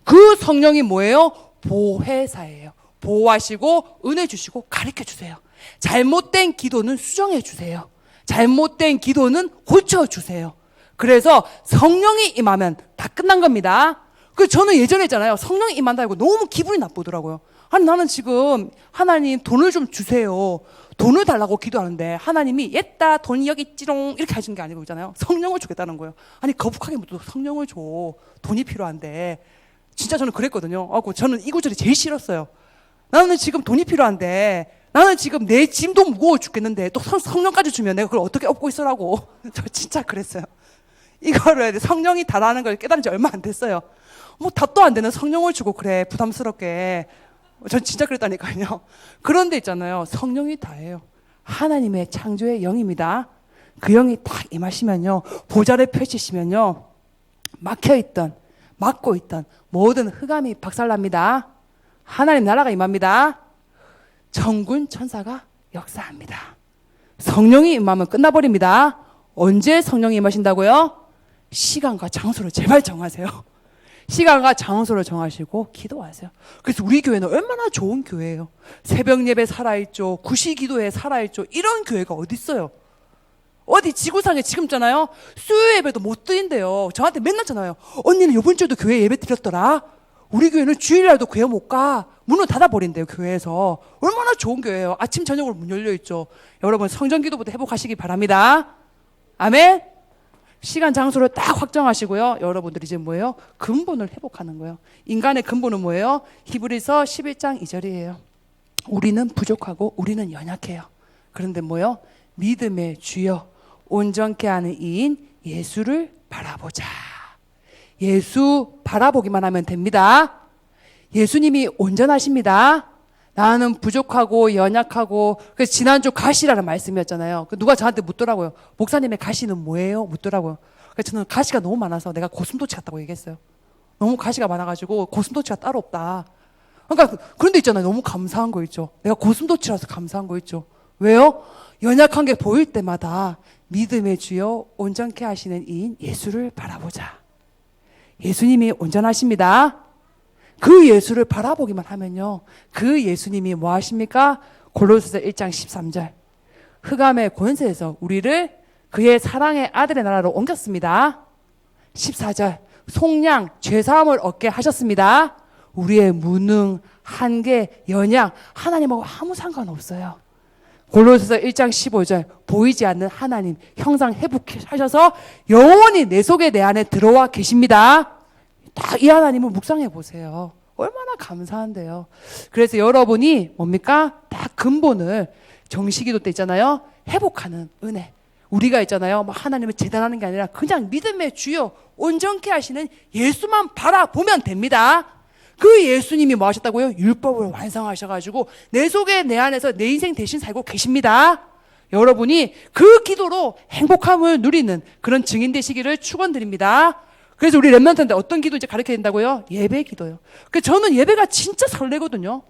그 성령이 뭐예요? 보혜사예요. 보호하시고 은혜 주시고 가르쳐 주세요. 잘못된 기도는 수정해 주세요. 잘못된 기도는 고쳐 주세요. 그래서 성령이 임하면 다 끝난 겁니다. 저는 예전에 있잖아요. 성령이 임한다고 너무 기분이 나쁘더라고요. 아니 나는 지금 하나님 돈을 좀 주세요. 돈을 달라고 기도하는데 하나님이 옛다 돈이 여기 있지롱 이렇게 하시는 게 아니고 있잖아요. 성령을 주겠다는 거예요. 아니 거북하게 또 성령을 줘. 돈이 필요한데. 진짜 저는 그랬거든요. 저는 이 구절이 제일 싫었어요. 나는 지금 돈이 필요한데 나는 지금 내 짐도 무거워 죽겠는데 또 성령까지 주면 내가 그걸 어떻게 업고 있으라고. 저 진짜 그랬어요. 이거를 성령이 다라는 걸 깨달은 지 얼마 안 됐어요. 답도 안 되는 성령을 주고 그래 부담스럽게. 전 진짜 그랬다니까요. 그런데 있잖아요. 성령이 다예요. 하나님의 창조의 영입니다. 그 영이 딱 임하시면요. 보좌를 펼치시면요. 막혀있던 막고 있던 모든 흑암이 박살납니다. 하나님 나라가 임합니다. 천군 천사가 역사합니다. 성령이 임하면 끝나버립니다. 언제 성령이 임하신다고요? 시간과 장소를 제발 정하세요. 시간과 장소를 정하시고 기도하세요. 그래서 우리 교회는 얼마나 좋은 교회예요. 새벽 예배 살아있죠. 구시 기도회 살아있죠. 이런 교회가 어디 있어요? 어디 지구상에 지금 있잖아요. 수요 예배도 못 드린대요. 저한테 맨날 전화요. 언니는 이번 주에도 교회 예배 드렸더라. 우리 교회는 주일날도 교회 못 가. 문을 닫아버린대요. 교회에서. 얼마나 좋은 교회예요. 아침 저녁으로 문 열려있죠. 여러분 성전기도부터 회복하시기 바랍니다. 아멘. 시간 장소를 딱 확정하시고요. 여러분들이 이제 뭐예요? 근본을 회복하는 거예요. 인간의 근본은 뭐예요? 히브리서 11장 2절이에요. 우리는 부족하고 우리는 연약해요. 그런데 뭐예요? 믿음의 주여 온전케 하는 이인 예수를 바라보자. 예수 바라보기만 하면 됩니다. 예수님이 온전하십니다. 나는 부족하고 연약하고. 그래서 지난주 가시라는 말씀이었잖아요. 누가 저한테 묻더라고요. 목사님의 가시는 뭐예요? 묻더라고요. 그래서 저는 가시가 너무 많아서 내가 고슴도치 같다고 얘기했어요. 너무 가시가 많아가지고 고슴도치가 따로 없다. 그러니까 그런데 있잖아요. 너무 감사한 거 있죠. 내가 고슴도치라서 감사한 거 있죠. 왜요? 연약한 게 보일 때마다 믿음의 주여 온전케 하시는 이인 예수를 바라보자. 예수님이 온전하십니다. 그 예수를 바라보기만 하면요. 그 예수님이 뭐 하십니까? 골로새서 1장 13절. 흑암의 권세에서 우리를 그의 사랑의 아들의 나라로 옮겼습니다. 14절. 속량 죄사함을 얻게 하셨습니다. 우리의 무능, 한계, 연약 하나님하고 아무 상관없어요. 골로새서 1장 15절 보이지 않는 하나님 형상 회복하셔서 영원히 내 속에 내 안에 들어와 계십니다. 딱 이 하나님을 묵상해 보세요. 얼마나 감사한데요. 그래서 여러분이 뭡니까? 딱 근본을 정시기도 때 있잖아요. 회복하는 은혜. 우리가 있잖아요. 뭐 하나님을 재단하는 게 아니라 그냥 믿음의 주요 온전케 하시는 예수만 바라보면 됩니다. 그 예수님이 뭐 하셨다고요? 율법을 완성하셔가지고 내 속에 내 안에서 내 인생 대신 살고 계십니다. 여러분이 그 기도로 행복함을 누리는 그런 증인 되시기를 축원드립니다. 그래서 우리 렘넌트인데 어떤 기도 이제 가르쳐야 된다고요? 예배 기도요. 그 저는 예배가 진짜 설레거든요.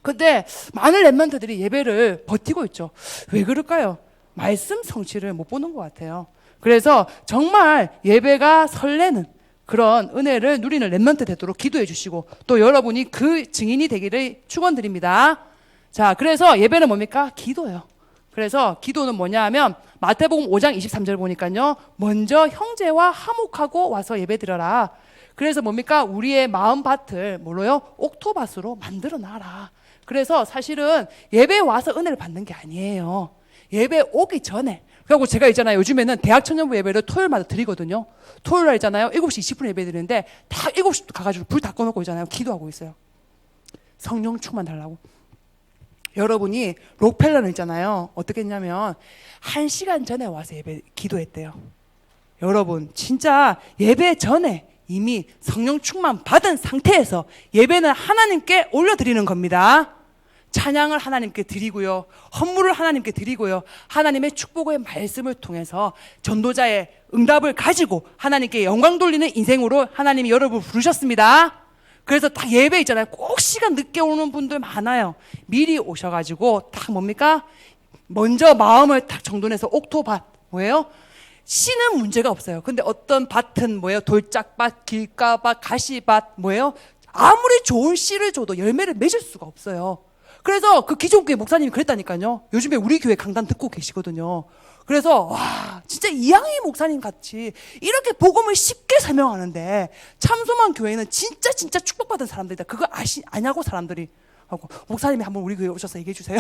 근데 많은 렘넌트들이 예배를 버티고 있죠. 왜 그럴까요? 말씀 성취를 못 보는 것 같아요. 그래서 정말 예배가 설레는 그런 은혜를 누리는 렘넌트 되도록 기도해 주시고 또 여러분이 그 증인이 되기를 축원드립니다. 자, 그래서 예배는 뭡니까? 기도예요. 그래서 기도는 뭐냐 하면 마태복음 5장 23절 보니까요. 먼저 형제와 화목하고 와서 예배드려라. 그래서 뭡니까? 우리의 마음밭을 뭘로요? 옥토밭으로 만들어 놔라. 그래서 사실은 예배 와서 은혜를 받는 게 아니에요. 예배 오기 전에. 그리고 제가 있잖아요. 요즘에는 대학 청년부 예배를 토요일마다 드리거든요. 토요일 날 있잖아요. 7시 20분에 예배 드리는데 다 7시 가가지고 불 다 꺼놓고 있잖아요. 기도하고 있어요. 성령 충만 달라고. 여러분이 록펠러는 있잖아요. 어떻게 했냐면 1시간 전에 와서 예배 기도했대요. 여러분 진짜 예배 전에 이미 성령 충만 받은 상태에서 예배는 하나님께 올려드리는 겁니다. 찬양을 하나님께 드리고요. 헌물을 하나님께 드리고요. 하나님의 축복의 말씀을 통해서 전도자의 응답을 가지고 하나님께 영광 돌리는 인생으로 하나님이 여러분을 부르셨습니다. 그래서 딱 예배 있잖아요. 꼭 시간 늦게 오는 분들 많아요. 미리 오셔가지고 딱 뭡니까? 먼저 마음을 딱 정돈해서 옥토밭 뭐예요? 씨는 문제가 없어요. 근데 어떤 밭은 뭐예요? 돌짝밭, 길가밭, 가시밭 뭐예요? 아무리 좋은 씨를 줘도 열매를 맺을 수가 없어요. 그래서 그 기존 교회 목사님이 그랬다니까요. 요즘에 우리 교회 강단 듣고 계시거든요. 그래서 와 진짜 이양희 목사님 같이 이렇게 복음을 쉽게 설명하는데 참소만 교회는 진짜 축복받은 사람들이다. 그거 아냐고 사람들이 하고 목사님이 한번 우리 교회 오셔서 얘기해 주세요.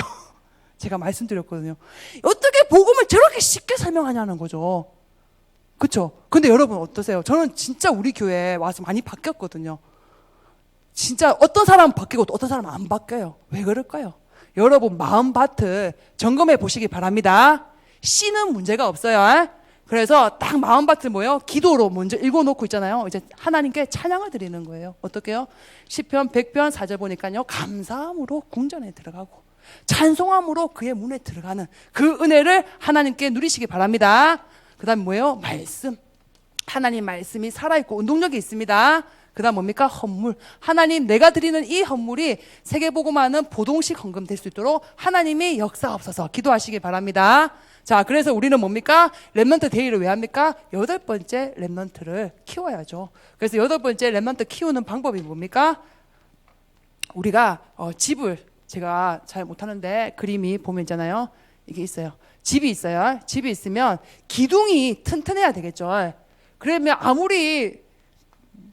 제가 말씀드렸거든요. 어떻게 복음을 저렇게 쉽게 설명하냐는 거죠. 그렇죠? 근데 여러분 어떠세요? 저는 진짜 우리 교회에 와서 많이 바뀌었거든요. 진짜 어떤 사람은 바뀌고 또 어떤 사람은 안 바뀌어요. 왜 그럴까요? 여러분 마음밭을 점검해 보시기 바랍니다. 씨는 문제가 없어요. 그래서 딱 마음밭을 뭐예요? 기도로 먼저 읽어놓고 있잖아요. 이제 하나님께 찬양을 드리는 거예요. 어떻게요? 시편 100편 4절 보니까요. 감사함으로 궁전에 들어가고 찬송함으로 그의 문에 들어가는 그 은혜를 하나님께 누리시기 바랍니다. 그 다음 뭐예요? 말씀. 하나님 말씀이 살아있고 운동력이 있습니다. 그 다음 뭡니까? 헌물. 하나님 내가 드리는 이 헌물이 세계복음화는 보동식 헌금 될 수 있도록 하나님이 역사하옵소서 기도하시기 바랍니다. 자, 그래서 우리는 뭡니까? 렘넌트 데이를 왜 합니까? 8번째 렘넌트를 키워야죠. 그래서 8번째 렘넌트 키우는 방법이 뭡니까? 우리가 집을 제가 잘 못하는데 그림이 보면 있잖아요. 이게 있어요. 집이 있어요. 집이 있으면 기둥이 튼튼해야 되겠죠. 그러면 아무리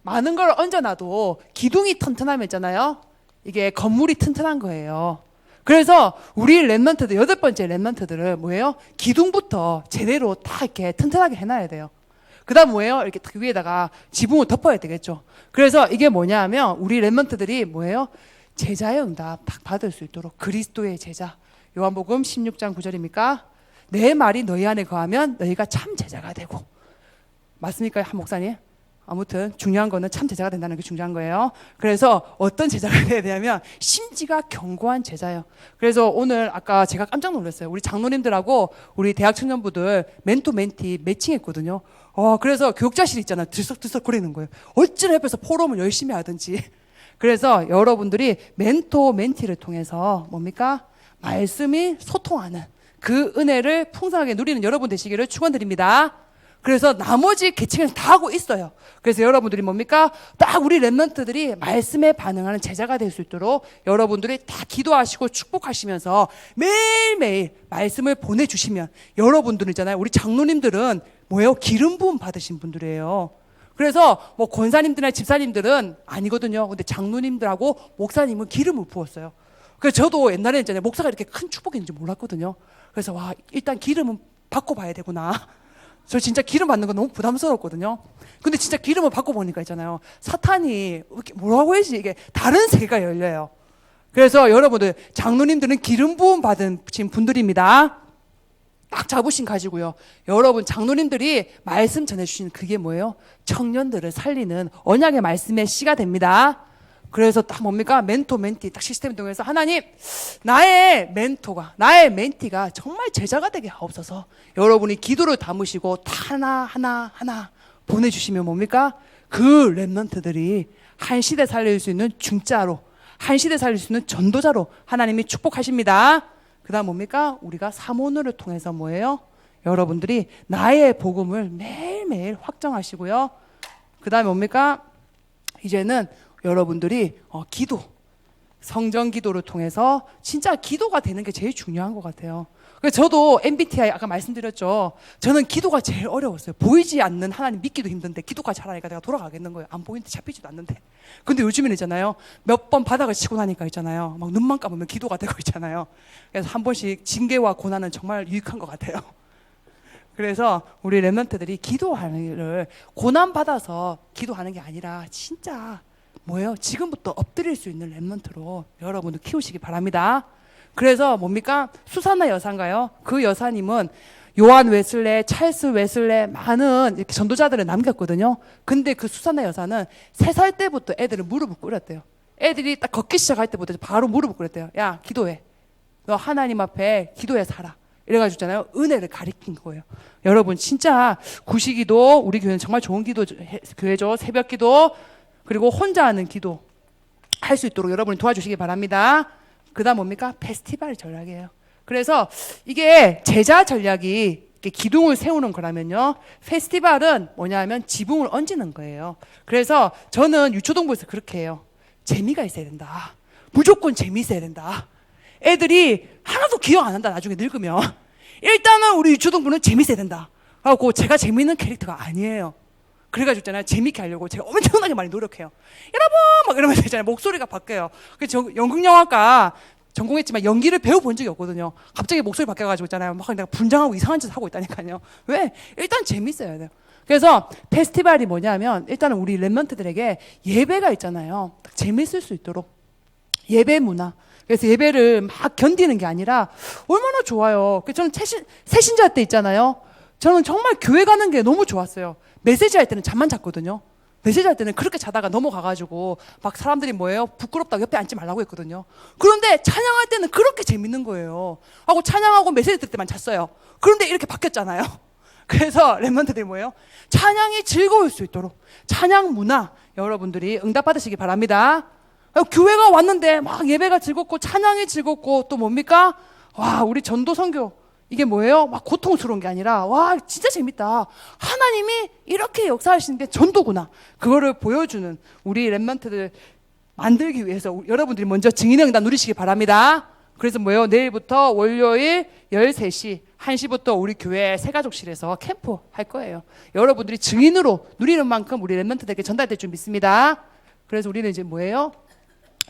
많은 걸 얹어놔도 기둥이 튼튼하면 있잖아요. 이게 건물이 튼튼한 거예요. 그래서 우리 렘넌트들 8번째 렘넌트들은 뭐예요? 기둥부터 제대로 다 이렇게 튼튼하게 해놔야 돼요. 그 다음 뭐예요? 이렇게 딱 위에다가 지붕을 덮어야 되겠죠. 그래서 이게 뭐냐 하면 우리 렘넌트들이 뭐예요? 제자의 응답 딱 받을 수 있도록 그리스도의 제자. 요한복음 16장 9절입니까? 내 말이 너희 안에 거하면 너희가 참 제자가 되고. 맞습니까? 한 목사님? 아무튼 중요한 거는 참 제자가 된다는 게 중요한 거예요. 그래서 어떤 제자가 돼야 되냐면 심지가 견고한 제자예요. 그래서 오늘 아까 제가 깜짝 놀랐어요. 우리 장로님들하고 우리 대학 청년부들 멘토 멘티 매칭했거든요. 그래서 교육자실 있잖아요. 들썩들썩 거리는 거예요. 어찌나 옆에서 포럼을 열심히 하든지. 그래서 여러분들이 멘토 멘티를 통해서 뭡니까? 말씀이 소통하는 그 은혜를 풍성하게 누리는 여러분 되시기를 축원드립니다. 그래서 나머지 계층에서 다 하고 있어요. 그래서 여러분들이 뭡니까? 딱 우리 렘넌트들이 말씀에 반응하는 제자가 될 수 있도록 여러분들이 다 기도하시고 축복하시면서 매일매일 말씀을 보내주시면 여러분들 있잖아요. 우리 장로님들은 뭐예요? 기름 부음 받으신 분들이에요. 그래서 뭐 권사님들이나 집사님들은 아니거든요. 근데 장로님들하고 목사님은 기름을 부었어요. 그래서 저도 옛날에 있잖아요. 목사가 이렇게 큰 축복이 있는지 몰랐거든요. 그래서 와, 일단 기름은 받고 봐야 되구나. 저 진짜 기름 받는 거 너무 부담스럽거든요. 근데 진짜 기름을 받고 보니까 있잖아요. 사탄이 뭐라고 해야지, 이게 다른 세계가 열려요. 그래서 여러분들, 장로님들은 기름 부음 받은 지금 분들입니다. 딱 자부심 가지고요. 여러분, 장로님들이 말씀 전해주시는 그게 뭐예요? 청년들을 살리는 언약의 말씀의 씨가 됩니다. 그래서 딱 뭡니까? 멘토, 멘티 딱 시스템을 통해서 하나님, 나의 멘토가, 나의 멘티가 정말 제자가 되게 하옵소서. 여러분이 기도를 담으시고 하나 보내주시면 뭡니까? 그 렘넌트들이 한 시대 살릴 수 있는 중자로, 한 시대 살릴 수 있는 전도자로 하나님이 축복하십니다. 그 다음 뭡니까? 우리가 사모노를 통해서 뭐예요? 여러분들이 나의 복음을 매일매일 확정하시고요. 그 다음에 뭡니까? 이제는 여러분들이 기도, 성전 기도를 통해서 진짜 기도가 되는 게 제일 중요한 것 같아요. 그래서 저도 MBTI 아까 말씀드렸죠. 저는 기도가 제일 어려웠어요. 보이지 않는 하나님 믿기도 힘든데 기도가 잘하니까 내가 돌아가겠는 거예요. 안 보이는데 잡히지도 않는데. 근데 요즘에는 있잖아요. 몇 번 바닥을 치고 나니까 있잖아요. 막 눈만 감으면 기도가 되고 있잖아요. 그래서 한 번씩 징계와 고난은 정말 유익한 것 같아요. 그래서 우리 렘넌트들이 기도하는 걸 고난 받아서 기도하는 게 아니라 진짜 뭐예요? 지금부터 엎드릴 수 있는 렘넌트로 여러분들 키우시기 바랍니다. 그래서 뭡니까? 수산나 여사인가요? 그 여사님은 요한 웨슬레, 찰스 웨슬레 많은 이렇게 전도자들을 남겼거든요. 근데 그 수산나 여사는 3살 때부터 애들을 무릎을 꿇었대요. 애들이 딱 걷기 시작할 때부터 바로 무릎을 꿇었대요. 야, 기도해. 너 하나님 앞에 기도해 살아. 이래가지고 있잖아요. 은혜를 가리킨 거예요. 여러분 진짜 구시기도 우리 교회는 정말 좋은 기도 교회죠. 새벽 기도 그리고 혼자 하는 기도 할 수 있도록 여러분이 도와주시기 바랍니다. 그 다음 뭡니까? 페스티벌 전략이에요. 그래서 이게 제자 전략이 기둥을 세우는 거라면요. 페스티벌은 뭐냐면 지붕을 얹는 거예요. 그래서 저는 유초동부에서 그렇게 해요. 재미가 있어야 된다. 무조건 재미있어야 된다. 애들이 하나도 기억 안 한다. 나중에 늙으면. 일단은 우리 유초동부는 재미있어야 된다. 하고 제가 재미있는 캐릭터가 아니에요. 그래가지고 있잖아요. 재밌게 하려고 제가 엄청나게 많이 노력해요. 여러분 막 이러면서 있잖아요. 목소리가 바뀌어요. 그래서 연극영화과 전공했지만 연기를 배워본 적이 없거든요. 갑자기 목소리 바뀌어가지고 있잖아요. 막 내가 분장하고 이상한 짓 하고 있다니까요. 왜? 일단 재밌어야 돼요. 그래서 페스티벌이 뭐냐면 일단은 우리 렘넌트들에게 예배가 있잖아요. 딱 재밌을 수 있도록 예배 문화. 그래서 예배를 막 견디는 게 아니라 얼마나 좋아요. 저는 새신자 때 있잖아요. 저는 정말 교회 가는 게 너무 좋았어요. 메시지 할 때는 잠만 잤거든요. 메시지 할 때는 그렇게 자다가 넘어가가지고 막 사람들이 뭐예요? 부끄럽다고 옆에 앉지 말라고 했거든요. 그런데 찬양할 때는 그렇게 재밌는 거예요. 하고 찬양하고 메시지 들 때만 잤어요. 그런데 이렇게 바뀌었잖아요. 그래서 렘넌트들이 뭐예요? 찬양이 즐거울 수 있도록 찬양 문화 여러분들이 응답받으시기 바랍니다. 교회가 왔는데 막 예배가 즐겁고 찬양이 즐겁고 또 뭡니까? 와, 우리 전도 선교 이게 뭐예요? 막 고통스러운 게 아니라 와 진짜 재밌다. 하나님이 이렇게 역사하시는 게 전도구나. 그거를 보여주는 우리 렘넌트들 만들기 위해서 여러분들이 먼저 증인의 응답 누리시기 바랍니다. 그래서 뭐예요? 내일부터 월요일 13시 1시부터 우리 교회 새가족실에서 캠프 할 거예요. 여러분들이 증인으로 누리는 만큼 우리 렘넌트들에게 전달될 줄 믿습니다. 그래서 우리는 이제 뭐예요?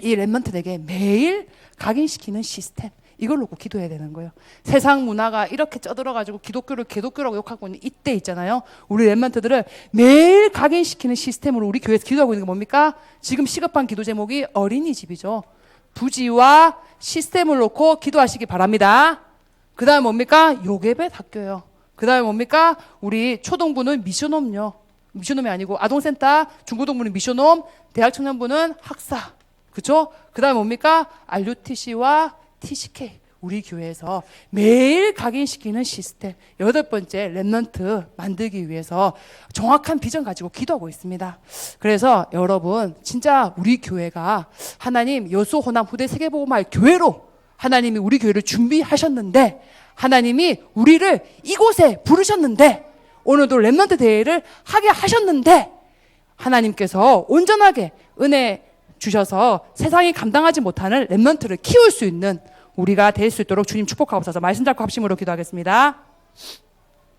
이 렘넌트들에게 매일 각인시키는 시스템 이걸 놓고 기도해야 되는 거예요. 세상 문화가 이렇게 쪄들어가지고 기독교를 개독교라고 욕하고 있는 이때 있잖아요. 우리 렘넌트들을 매일 각인시키는 시스템으로 우리 교회에서 기도하고 있는 게 뭡니까? 지금 시급한 기도 제목이 어린이집이죠. 부지와 시스템을 놓고 기도하시기 바랍니다. 그 다음에 뭡니까? 요괴배 학교요. 그 다음에 뭡니까? 우리 초동부는 미션홈요. 미션홈이 아니고 아동센터, 중고동부는 미션홈, 대학청년부는 학사. 그죠? 그 다음에 뭡니까? RUTC와 TCK 우리 교회에서 매일 각인시키는 시스템 8번째 렘넌트 만들기 위해서 정확한 비전 가지고 기도하고 있습니다. 그래서 여러분 진짜 우리 교회가 하나님 여수 호남 후대 세계복음화의 교회로 하나님이 우리 교회를 준비하셨는데 하나님이 우리를 이곳에 부르셨는데 오늘도 렘넌트 대회를 하게 하셨는데 하나님께서 온전하게 은혜 주셔서 세상이 감당하지 못하는 렘넌트를 키울 수 있는 우리가 될 수 있도록 주님 축복하옵소서. 말씀 잡고 합심으로 기도하겠습니다.